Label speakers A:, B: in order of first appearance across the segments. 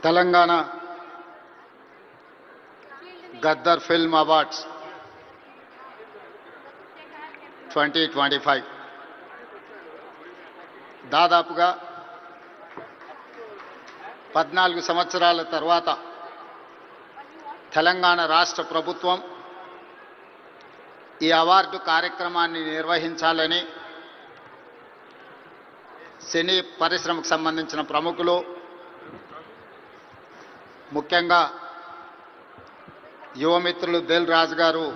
A: Telangana Gaddar film awards 2025 దాదాపుగా 14 సంవత్సరాల తర్వాత తెలంగాణ రాష్ట్ర ప్రభుత్వం ఈ అవార్డు కార్యక్రమాన్ని నిర్వహించాలని సినీ పరిశ్రమకు సంబంధించిన ప్రముఖులు, ముఖ్యంగా యువమిత్రులు దిల్ రాజు గారు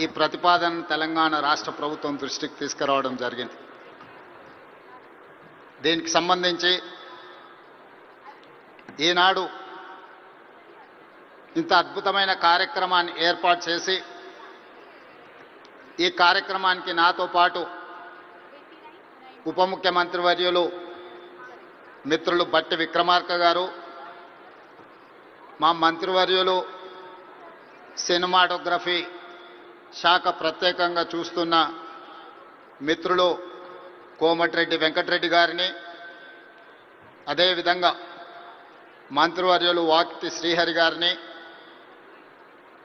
A: ఈ ప్రతిపాదన తెలంగాణ రాష్ట్ర ప్రభుత్వం దృష్టికి తీసుకురావడం జరిగింది. దీనికి సంబంధించి ఈనాడు ఇంత అద్భుతమైన కార్యక్రమాన్ని ఏర్పాటు చేసి ఈ కార్యక్రమానికి నాతో పాటు ఉప ముఖ్యమంత్రి వర్యులు మిత్రులు బట్టి విక్రమార్క గారు, మా మంత్రివర్యులు సినిమాటోగ్రఫీ శాఖ ప్రత్యేకంగా చూస్తున్న మిత్రులు కోమటిరెడ్డి వెంకటరెడ్డి గారిని, అదేవిధంగా మంత్రివర్యులు వాకిటి శ్రీహరి గారిని,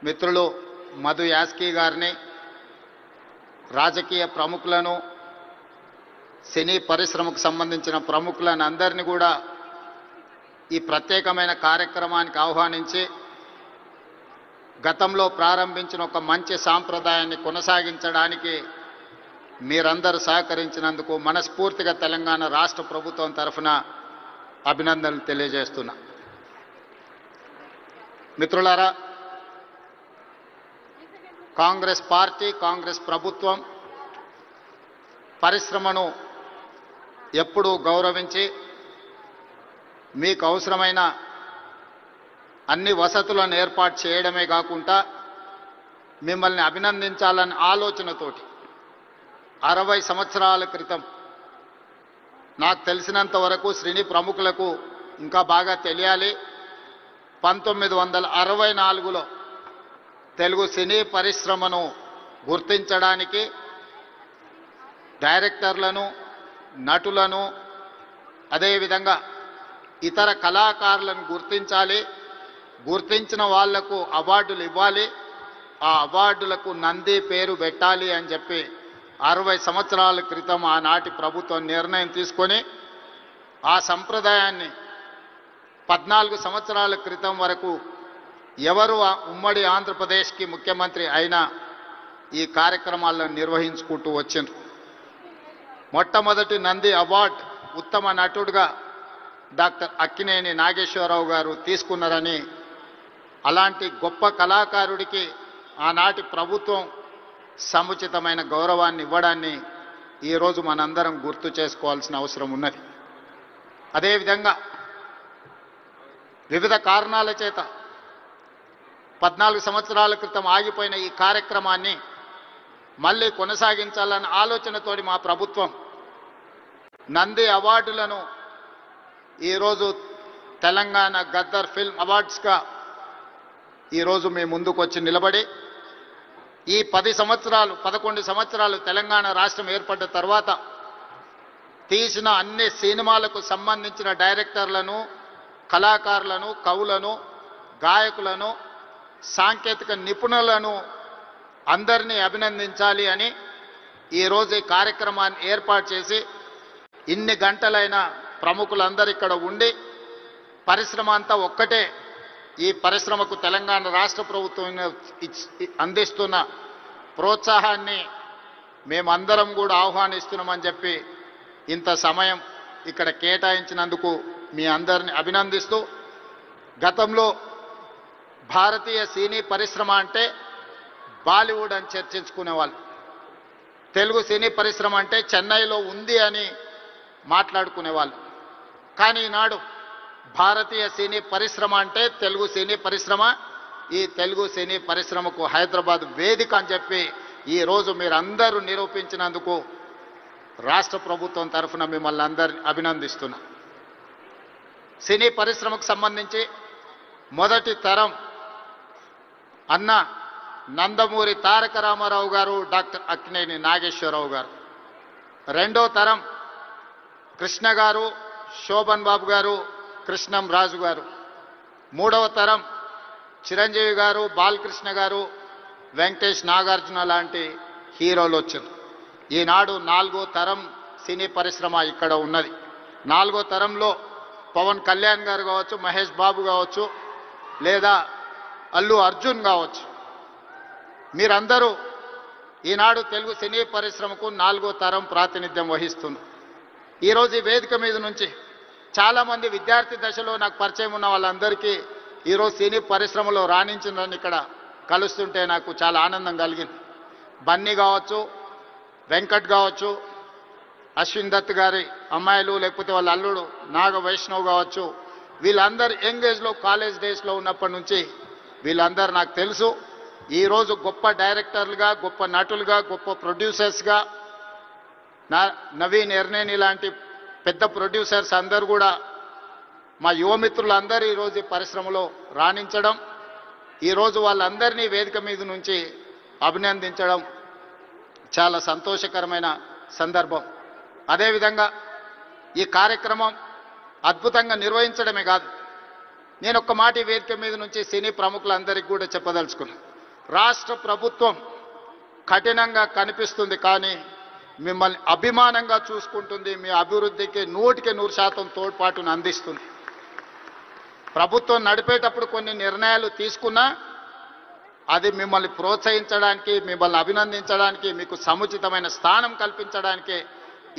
A: మిత్రులు మధు యాస్కీ గారిని, రాజకీయ ప్రముఖులను, సినీ పరిశ్రమకు సంబంధించిన ప్రముఖులను అందరినీ కూడా ఈ ప్రత్యేకమైన కార్యక్రమానికి ఆహ్వానించి గతంలో ప్రారంభించిన ఒక మంచి సాంప్రదాయాన్ని కొనసాగించడానికి మీరందరూ సహకరించినందుకు మనస్ఫూర్తిగా తెలంగాణ రాష్ట్ర ప్రభుత్వం తరఫున అభినందనలు తెలియజేస్తున్నా. మిత్రులారా, కాంగ్రెస్ పార్టీ, కాంగ్రెస్ ప్రభుత్వం పరిశ్రమను ఎప్పుడూ గౌరవించి మీకు అవసరమైన అన్ని వసతులను ఏర్పాటు చేయడమే కాకుండా మిమ్మల్ని అభినందించాలనే ఆలోచనతోటి 60 సంవత్సరాల క్రితం, నాకు తెలిసినంత వరకు సినీ ప్రముఖులకు ఇంకా బాగా తెలియాలి, 1964లో తెలుగు సినీ పరిశ్రమను గుర్తించడానికి డైరెక్టర్లను, నటులను, అదేవిధంగా ఇతర కళాకారులను గుర్తించాలి, గుర్తించిన వాళ్లకు అవార్డులు ఇవ్వాలి, ఆ అవార్డులకు నంది పేరు పెట్టాలి అని చెప్పి 60 సంవత్సరాల క్రితం ఆనాటి ప్రభుత్వం నిర్ణయం తీసుకొని ఆ సంప్రదాయాన్ని 14 సంవత్సరాల క్రితం వరకు ఎవరు ఉమ్మడి ఆంధ్రప్రదేశ్కి ముఖ్యమంత్రి అయినా ఈ కార్యక్రమాలను నిర్వహించుకుంటూ వచ్చిండ్రు. మొట్టమొదటి నంది అవార్డు ఉత్తమ నటుడుగా డాక్టర్ అక్కినేని నాగేశ్వరరావు గారు తీసుకున్నారని, అలాంటి గొప్ప కళాకారుడికి ఆనాటి ప్రభుత్వం సముచితమైన గౌరవాన్ని ఇవ్వడాన్ని ఈరోజు మనందరం గుర్తు చేసుకోవాల్సిన అవసరం ఉన్నది. అదేవిధంగా వివిధ కారణాల చేత 14 సంవత్సరాల క్రితం ఆగిపోయిన ఈ కార్యక్రమాన్ని మళ్ళీ కొనసాగించాలన్న ఆలోచనతోటి మా ప్రభుత్వం నంది అవార్డులను ఈరోజు తెలంగాణ గద్దర్ ఫిల్మ్ అవార్డ్స్గా ఈరోజు మీ ముందుకు వచ్చి నిలబడి ఈ 11 సంవత్సరాలు తెలంగాణ రాష్ట్రం ఏర్పడ్డ తర్వాత తీసిన అన్ని సినిమాలకు సంబంధించిన డైరెక్టర్లను, కళాకారులను, కవులను, గాయకులను, సాంకేతిక నిపుణులను అందరినీ అభినందించాలి అని ఈరోజు ఈ కార్యక్రమాన్ని ఏర్పాటు చేసి ఇన్ని గంటలైన ప్రముఖులందరూ ఇక్కడ ఉండి పరిశ్రమ అంతా ఒక్కటే, ఈ పరిశ్రమకు తెలంగాణ రాష్ట్ర ప్రభుత్వం అందిస్తున్న ప్రోత్సాహాన్ని మేమందరం కూడా ఆహ్వానిస్తున్నామని చెప్పి ఇంత సమయం ఇక్కడ కేటాయించినందుకు మీ అందరిని అభినందిస్తూ, గతంలో భారతీయ సినీ పరిశ్రమ అంటే బాలీవుడ్ అని చర్చించుకునేవాళ్ళు, తెలుగు సినీ పరిశ్రమ అంటే చెన్నైలో ఉంది అని మాట్లాడుకునేవాళ్ళు. కానీ ఈనాడు భారతీయ సినీ పరిశ్రమ అంటే తెలుగు సినీ పరిశ్రమ, ఈ తెలుగు సినీ పరిశ్రమకు హైదరాబాద్ వేదిక అని చెప్పి ఈరోజు మీరందరూ నిరూపించినందుకు రాష్ట్ర ప్రభుత్వం తరఫున మిమ్మల్ని అందరినీ అభినందిస్తున్నా. సినీ పరిశ్రమకు సంబంధించి మొదటి తరం అన్న నందమూరి తారక రామారావు గారు, డాక్టర్ అక్కినేని నాగేశ్వరరావు గారు. రెండో తరం కృష్ణ గారు, శోభన్ బాబు గారు, కృష్ణం రాజు గారు, మూడవ తరం చిరంజీవి గారు, బాలకృష్ణ గారు, వెంకటేష్, నాగార్జున లాంటి హీరోలు వచ్చారు. ఈనాడు నాలుగో తరం సినీ పరిశ్రమ ఇక్కడ ఉన్నది. నాలుగో తరంలో పవన్ కళ్యాణ్ గారు కావచ్చు, మహేష్ బాబు కావచ్చు, లేదా అల్లు అర్జున్ కావచ్చు. మీరందరూ ఈనాడు తెలుగు సినీ పరిశ్రమకు నాలుగో తరం ప్రాతినిధ్యం వహిస్తున్నారు. ఈరోజు ఈ వేదిక మీద నుంచి చాలామంది విద్యార్థి దశలో నాకు పరిచయం ఉన్న వాళ్ళందరికీ ఈరోజు సినీ పరిశ్రమలో రాణించిందని ఇక్కడ కలుస్తుంటే నాకు చాలా ఆనందం కలిగింది. బన్నీ కావచ్చు, వెంకట్ కావచ్చు, అశ్విన్ దత్ గారి అమ్మాయిలు, లేకపోతే వాళ్ళ అల్లుడు నాగ వైష్ణవ్ కావచ్చు, వీళ్ళందరూ యంగ్ ఏజ్లో కాలేజ్ డేస్లో ఉన్నప్పటి నుంచి వీళ్ళందరూ నాకు తెలుసు. ఈరోజు గొప్ప డైరెక్టర్లుగా, గొప్ప నటులుగా, గొప్ప ప్రొడ్యూసర్స్గా, నవీన్ ఎర్నేని లాంటి పెద్ద ప్రొడ్యూసర్స్ అందరూ కూడా మా యువమిత్రులందరూ ఈరోజు ఈ పరిశ్రమలో రాణించడం, ఈరోజు వాళ్ళందరినీ వేదిక మీద నుంచి అభినందించడం చాలా సంతోషకరమైన సందర్భం. అదేవిధంగా ఈ కార్యక్రమం అద్భుతంగా నిర్వహించడమే కాదు, నేను ఒక్క మాట ఈ వేదిక మీద నుంచి సినీ ప్రముఖులందరికీ కూడా చెప్పదలుచుకున్నాను. రాష్ట్ర ప్రభుత్వం కఠినంగా కనిపిస్తుంది, కానీ మిమ్మల్ని అభిమానంగా చూసుకుంటుంది, మీ అభివృద్ధికి 100% తోడ్పాటును అందిస్తుంది. ప్రభుత్వం నడిపేటప్పుడు కొన్ని నిర్ణయాలు తీసుకున్నా అది మిమ్మల్ని ప్రోత్సహించడానికి, మిమ్మల్ని అభినందించడానికి, మీకు సముచితమైన స్థానం కల్పించడానికే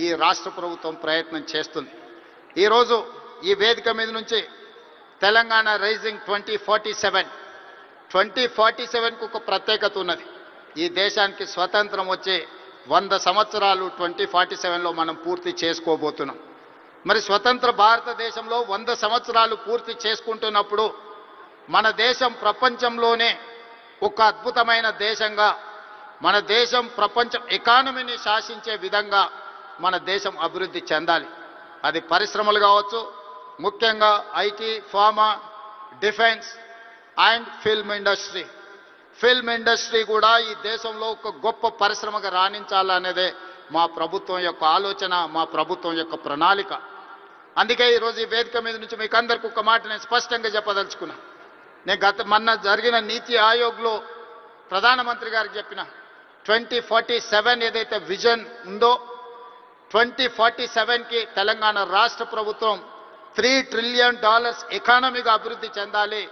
A: ఈ రాష్ట్ర ప్రభుత్వం ప్రయత్నం చేస్తుంది. ఈరోజు ఈ వేదిక మీద నుంచి తెలంగాణ రైజింగ్ 2047కు ఒక ప్రత్యేకత ఉన్నది. ఈ దేశానికి స్వతంత్రం వచ్చే 100 సంవత్సరాలు 2047లో మనం పూర్తి చేసుకోబోతున్నాం. మరి స్వతంత్ర భారతదేశంలో 100 సంవత్సరాలు పూర్తి చేసుకుంటున్నప్పుడు మన దేశం ప్రపంచంలోనే ఒక అద్భుతమైన దేశంగా, మన దేశం ప్రపంచం ఎకానమీని శాసించే విధంగా మన దేశం అభివృద్ధి చెందాలి. అది పరిశ్రమలు కావచ్చు, ముఖ్యంగా IT, pharma, defence and film industry. Film industry కూడా ఈ దేశంలో ఒక గొప్ప పరిశ్రమగా రాణించాలనేదే మా ప్రభుత్వం యొక్క ఆలోచన, మా ప్రభుత్వం యొక్క ప్రణాళిక. అందుకే ఈరోజు ఈ వేదిక మీద నుంచి మీకు అందరికీ ఒక మాట నేను స్పష్టంగా చెప్పదలుచుకున్నా. నేను మొన్న జరిగిన నీతి ఆయోగ్లో ప్రధానమంత్రి గారికి చెప్పిన 2047 ఏదైతే విజన్ ఉందో 2047కి తెలంగాణ రాష్ట్ర ప్రభుత్వం $3 ట్రిలియన్ ఎకానమీగా అభివృద్ధి చెందాలి.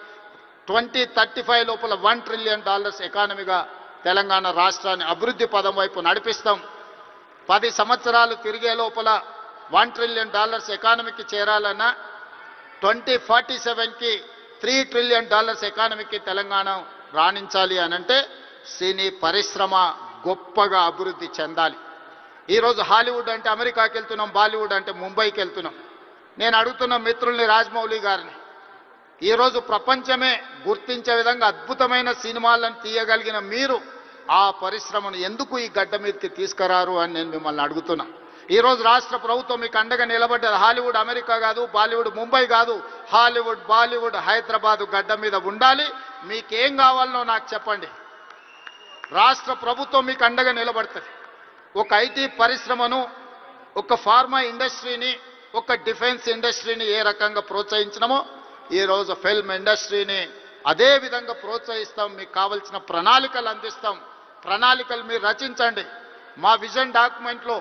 A: 2035 లోపల $1 ట్రిలియన్ ఎకానమీగా తెలంగాణ రాష్ట్రాన్ని అభివృద్ధి పదం వైపు నడిపిస్తాం. 10 సంవత్సరాలు తిరిగే లోపల $1 ట్రిలియన్ ఎకానమీకి చేరాలన్నా 2047కి $3 ట్రిలియన్ ఎకానమీకి తెలంగాణ రాణించాలి అనంటే సినీ పరిశ్రమ గొప్పగా అభివృద్ధి చెందాలి. ఈరోజు హాలీవుడ్ అంటే అమెరికాకి వెళ్తున్నాం, బాలీవుడ్ అంటే ముంబైకి వెళ్తున్నాం. నేను అడుగుతున్న మిత్రుల్ని, రాజమౌళి గారిని, ఈరోజు ప్రపంచమే గుర్తించే విధంగా అద్భుతమైన సినిమాలను తీయగలిగిన మీరు ఆ పరిశ్రమను ఎందుకు ఈ గడ్డ మీదకి తీసుకురారు అని నేను మిమ్మల్ని అడుగుతున్నా. ఈరోజు రాష్ట్ర ప్రభుత్వం మీకు అండగా నిలబడ్డది. హాలీవుడ్ అమెరికా కాదు, బాలీవుడ్ ముంబై కాదు, హాలీవుడ్, బాలీవుడ్ హైదరాబాదు గడ్డ మీద ఉండాలి. మీకేం కావాలనో నాకు చెప్పండి, రాష్ట్ర ప్రభుత్వం మీకు అండగా నిలబడుతుంది. ఒక ఐటీ పరిశ్రమను, ఒక ఫార్మా ఇండస్ట్రీని, ఒక డిఫెన్స్ ఇండస్ట్రీని ఏ రకంగా ప్రోత్సహించినామో ఈరోజు ఫిల్మ్ ఇండస్ట్రీని అదే విధంగా ప్రోత్సహిస్తాం. మీకు కావాల్సిన ప్రణాళికలు అందిస్తాం. ప్రణాళికలు మీరు రచించండి. మా విజన్ డాక్యుమెంట్లో,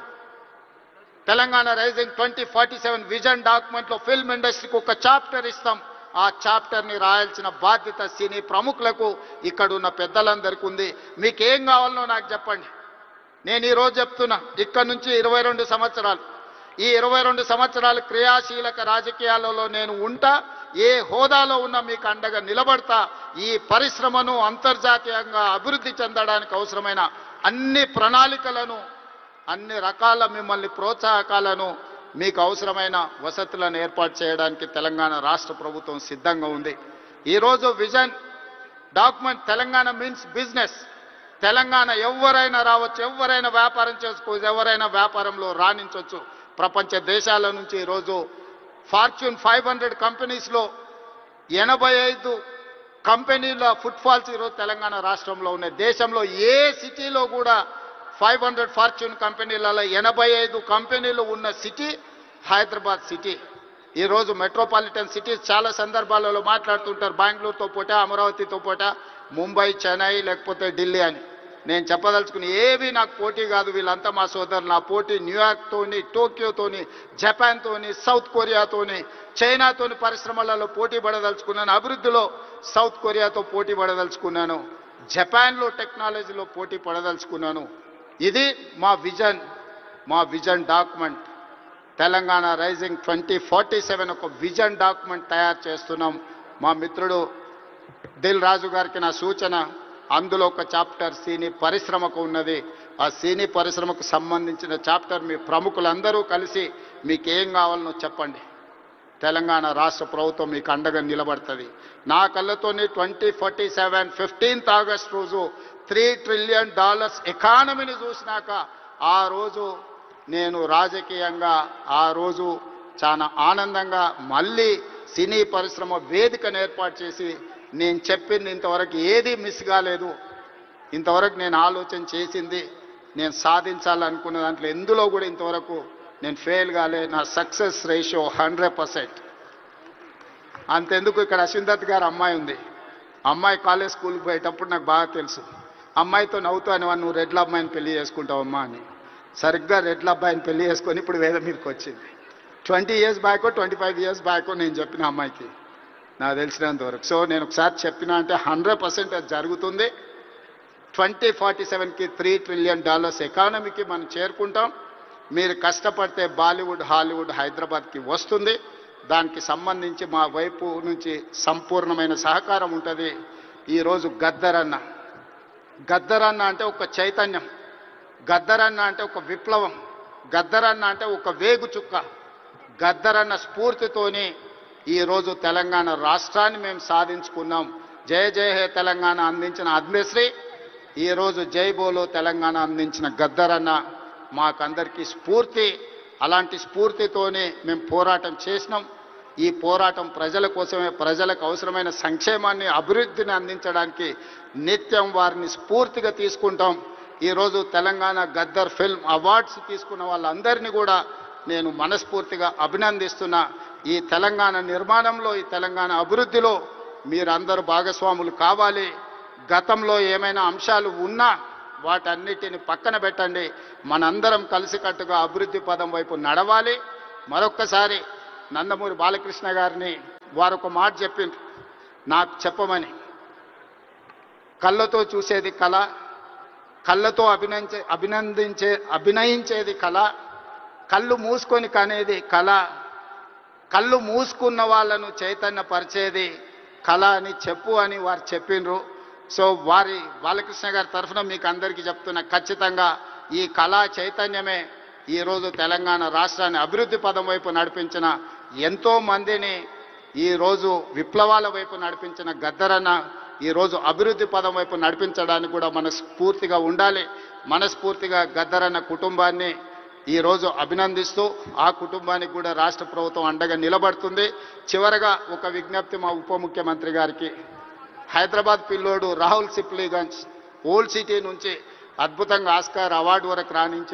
A: తెలంగాణ రైజింగ్ 2047 విజన్ డాక్యుమెంట్లో ఫిల్మ్ ఇండస్ట్రీకి ఒక చాప్టర్ ఇస్తాం. ఆ చాప్టర్ని రాయాల్సిన బాధ్యత సినీ ప్రముఖులకు, ఇక్కడ ఉన్న పెద్దలందరికీ ఉంది. మీకేం కావాలనో నాకు చెప్పండి. నేను ఈరోజు చెప్తున్నా, ఇక్కడ నుంచి 22 సంవత్సరాలు, ఈ 22 సంవత్సరాలు క్రియాశీలక రాజకీయాలలో నేను ఉంటా. ఏ హోదాలో ఉన్నా మీకు అండగా నిలబడతా. ఈ పరిశ్రమను అంతర్జాతీయంగా అభివృద్ధి చెందడానికి అవసరమైన అన్ని ప్రణాళికలను, అన్ని రకాల మిమ్మల్ని ప్రోత్సాహకాలను, మీకు అవసరమైన వసతులను ఏర్పాటు చేయడానికి తెలంగాణ రాష్ట్ర ప్రభుత్వం సిద్ధంగా ఉంది. ఈరోజు vision document Telangana means business. Telangana ఎవరైనా రావచ్చు, ఎవరైనా వ్యాపారం చేసుకోవచ్చు, ఎవరైనా వ్యాపారంలో రాణించవచ్చు. ప్రపంచ దేశాల నుంచి ఈరోజు ఫార్చ్యూన్ 500 కంపెనీస్లో 85 కంపెనీల ఫుట్ఫాల్స్ ఈరోజు తెలంగాణ రాష్ట్రంలో ఉన్నాయి. దేశంలో ఏ సిటీలో కూడా 500 ఫార్చ్యూన్ కంపెనీలలో 85 కంపెనీలు ఉన్న సిటీ హైదరాబాద్ సిటీ. ఈరోజు మెట్రోపాలిటన్ సిటీస్ చాలా సందర్భాలలో మాట్లాడుతుంటారు, బెంగళూరుతో పోటా, అమరావతితో పోటా, ముంబై, చెన్నై లేకపోతే ఢిల్లీ అని. నేను చెప్పదలుచుకుని ఏవి నాకు పోటీ కాదు, వీళ్ళంతా మా సోదరులు. నా పోటీ న్యూయార్క్తోని, టోక్యోతోని, జపాన్తోని, సౌత్ కొరియాతోని, చైనాతోని పరిశ్రమలలో పోటీ పడదలుచుకున్నాను. అభివృద్ధిలో సౌత్ కొరియాతో పోటీ పడదలుచుకున్నాను. జపాన్లో టెక్నాలజీలో పోటీ పడదలుచుకున్నాను. ఇది మా విజన్ డాక్యుమెంట్. తెలంగాణ రైజింగ్ 2047 ఒక విజన్ డాక్యుమెంట్ తయారు చేస్తున్నాం. మా మిత్రుడు దిల్ రాజు గారికి నా సూచన, అందులో ఒక చాప్టర్ సినీ పరిశ్రమకు ఉన్నది. ఆ సినీ పరిశ్రమకు సంబంధించిన చాప్టర్ మీ ప్రముఖులందరూ కలిసి మీకు ఏం కావాలనో చెప్పండి. తెలంగాణ రాష్ట్ర ప్రభుత్వం మీకు అండగా నిలబడుతుంది. నా కళ్ళతోని 2047 15th ఆగస్ట్ రోజు $3 trillion ఎకానమీని చూసినాక ఆ రోజు నేను రాజకీయంగా ఆ రోజు చాలా ఆనందంగా మళ్ళీ సినీ పరిశ్రమ వేదికను ఏర్పాటు చేసి నేను చెప్పింది ఇంతవరకు ఏది మిస్ కాలేదు. ఇంతవరకు నేను ఆలోచన చేసింది, నేను సాధించాలనుకున్న దాంట్లో ఎందులో కూడా ఇంతవరకు నేను ఫెయిల్ కాలే. నా సక్సెస్ రేషియో 100%. అంతెందుకు, ఇక్కడ అశ్విందత్ గారు అమ్మాయి ఉంది. అమ్మాయి కాలేజ్ స్కూల్కి పోయేటప్పుడు నాకు బాగా తెలుసు. అమ్మాయితో నవ్వుతాను, నువ్వు రెడ్ల అమ్మాయిని పెళ్లి చేసుకుంటావమ్మా అని. సరిగ్గా రెడ్ల అబ్బాయిని పెళ్లి చేసుకొని ఇప్పుడు వేద మీదకి వచ్చింది. 20 years బ్యాకో 25 years బ్యాకో నేను చెప్పిన అమ్మాయికి, నాకు తెలిసినంతవరకు. సో నేను ఒకసారి చెప్పినా అంటే 100% అది జరుగుతుంది. 2047కి $3 trillion ఎకానమీకి మనం చేరుకుంటాం. మీరు కష్టపడితే బాలీవుడ్, హాలీవుడ్ హైదరాబాద్కి వస్తుంది. దానికి సంబంధించి మా వైపు నుంచి సంపూర్ణమైన సహకారం ఉంటుంది. ఈరోజు గద్దరన్న అంటే ఒక చైతన్యం, గద్దరన్న అంటే ఒక విప్లవం, గద్దరన్న అంటే ఒక వేగు చుక్క. గద్దరన్న స్ఫూర్తితోని ఈరోజు తెలంగాణ రాష్ట్రాన్ని మేము సాధించుకున్నాం. జయ జయ హే తెలంగాణ అందించిన ఆద్మశ్రీ, ఈరోజు జై బోలో తెలంగాణ అందించిన గద్దరన్న మాకందరికీ స్ఫూర్తి. అలాంటి స్ఫూర్తితోనే మేము పోరాటం చేసినాం. ఈ పోరాటం ప్రజల కోసమే, ప్రజలకు అవసరమైన సంక్షేమాన్ని, అభివృద్ధిని అందించడానికి నిత్యం వారిని స్ఫూర్తిగా తీసుకుంటాం. ఈరోజు తెలంగాణ గద్దర్ ఫిల్మ్ అవార్డ్స్ తీసుకున్న వాళ్ళందరినీ కూడా నేను మనస్ఫూర్తిగా అభినందిస్తున్నా. ఈ తెలంగాణ నిర్మాణంలో, ఈ తెలంగాణ అభివృద్ధిలో మీరందరూ భాగస్వాములు కావాలి. గతంలో ఏమైనా అంశాలు ఉన్నా వాటన్నిటిని పక్కన పెట్టండి. మనందరం కలిసికట్టుగా అభివృద్ధి పదం వైపు నడవాలి. మరొక్కసారి నందమూరి బాలకృష్ణ గారిని వారు ఒక మాట చెప్పిండ్రు నాకు చెప్పమని. కళ్ళతో చూసేది కళ, కళ్ళతో అభినయించేది కళ, కళ్ళు మూసుకొని కనేది కళ, కళ్ళు మూసుకున్న వాళ్ళను చైతన్యపరిచేది కళ అని చెప్పు అని వారు చెప్పిండ్రు. సో వారి బాలకృష్ణ గారి తరఫున మీకు అందరికీ చెప్తున్నా, ఖచ్చితంగా ఈ కళా చైతన్యమే ఈరోజు తెలంగాణ రాష్ట్రాన్ని అభివృద్ధి పదం వైపు నడిపించిన, ఎంతో మందిని ఈరోజు విప్లవాల వైపు నడిపించిన గద్దరన్న ఈరోజు అభివృద్ధి పదం వైపు నడిపించడానికి కూడా మనస్ఫూర్తిగా ఉండాలి. మనస్ఫూర్తిగా గద్దరన్న కుటుంబాన్ని ఈరోజు అభినందిస్తూ ఆ కుటుంబానికి కూడా రాష్ట్ర ప్రభుత్వం అండగా నిలబడుతుంది. చివరగా ఒక విజ్ఞప్తి మా ఉప ముఖ్యమంత్రి గారికి. హైదరాబాద్ పిల్లోడు రాహుల్ సిప్లీగంజ్ ఓల్డ్ సిటీ నుంచి అద్భుతంగా ఆస్కార్ అవార్డు వరకు రాణించి